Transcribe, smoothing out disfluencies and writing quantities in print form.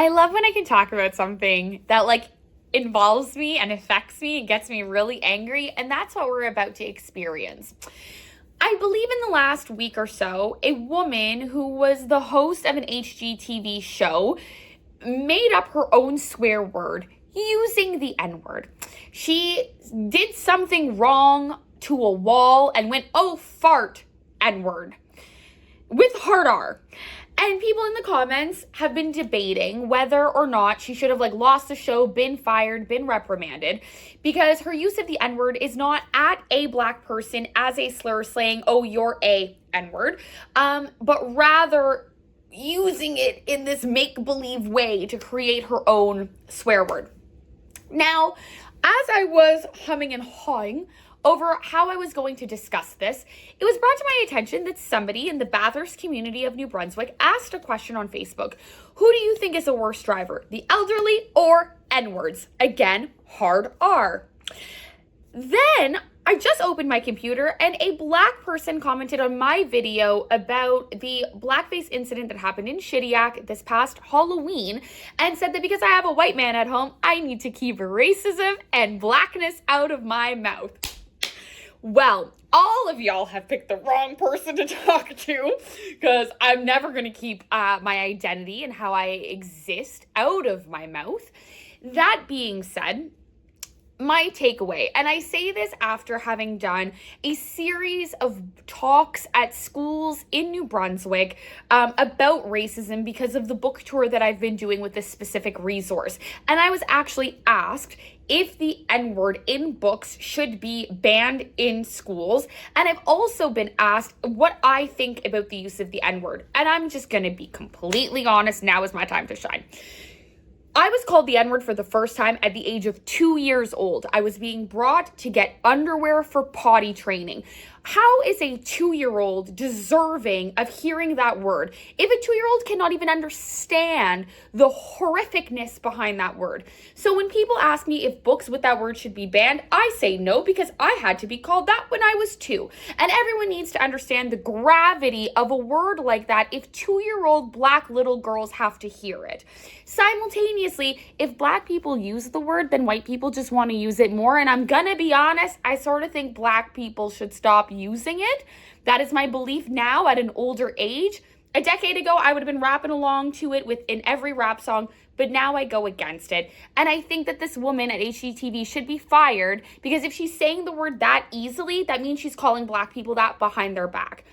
I love when I can talk about something that involves me and affects me and gets me really angry, and that's what we're about to experience. I believe in the last week or so, a woman who was the host of an HGTV show made up her own swear word using the N-word. She did something wrong to a wall and went, "Oh, fart, N-word," with hard R. And people in the comments have been debating whether or not she should have lost the show, been fired, been reprimanded, because her use of the N-word is not at a Black person as a slur saying, "Oh, you're a N-word," but rather using it in this make-believe way to create her own swear word. Now, as I was humming and hawing over how I was going to discuss this, it was brought to my attention that somebody in the Bathurst community of New Brunswick asked a question on Facebook. Who do you think is a worse driver, the elderly or N-words? Again, hard R. Then I just opened my computer and a Black person commented on my video about the blackface incident that happened in Shediac this past Halloween and said that because I have a white man at home, I need to keep racism and Blackness out of my mouth. Well, all of y'all have picked the wrong person to talk to because I'm never going to keep my identity and how I exist out of my mouth. That being said, my takeaway, and I say this after having done a series of talks at schools in New Brunswick about racism because of the book tour that I've been doing with this specific resource. And I was actually asked if the N-word in books should be banned in schools. And I've also been asked what I think about the use of the N-word. And I'm just going to be completely honest. Now is my time to shine. I was called the N-word for the first time at the age of 2 years old. I was being brought to get underwear for potty training. How is a 2-year-old deserving of hearing that word if a 2-year-old cannot even understand the horrificness behind that word? So when people ask me if books with that word should be banned, I say no because I had to be called that when I was 2. And everyone needs to understand the gravity of a word like that if 2-year-old Black little girls have to hear it. Simultaneously, if Black people use the word, then white people just want to use it more. And I'm gonna be honest, I sort of think Black people should stop using it. That is my belief now at an older age. A decade ago, I would have been rapping along to it within every rap song, but now I go against it. And I think that this woman at HGTV should be fired because if she's saying the word that easily, that means she's calling Black people that behind their back.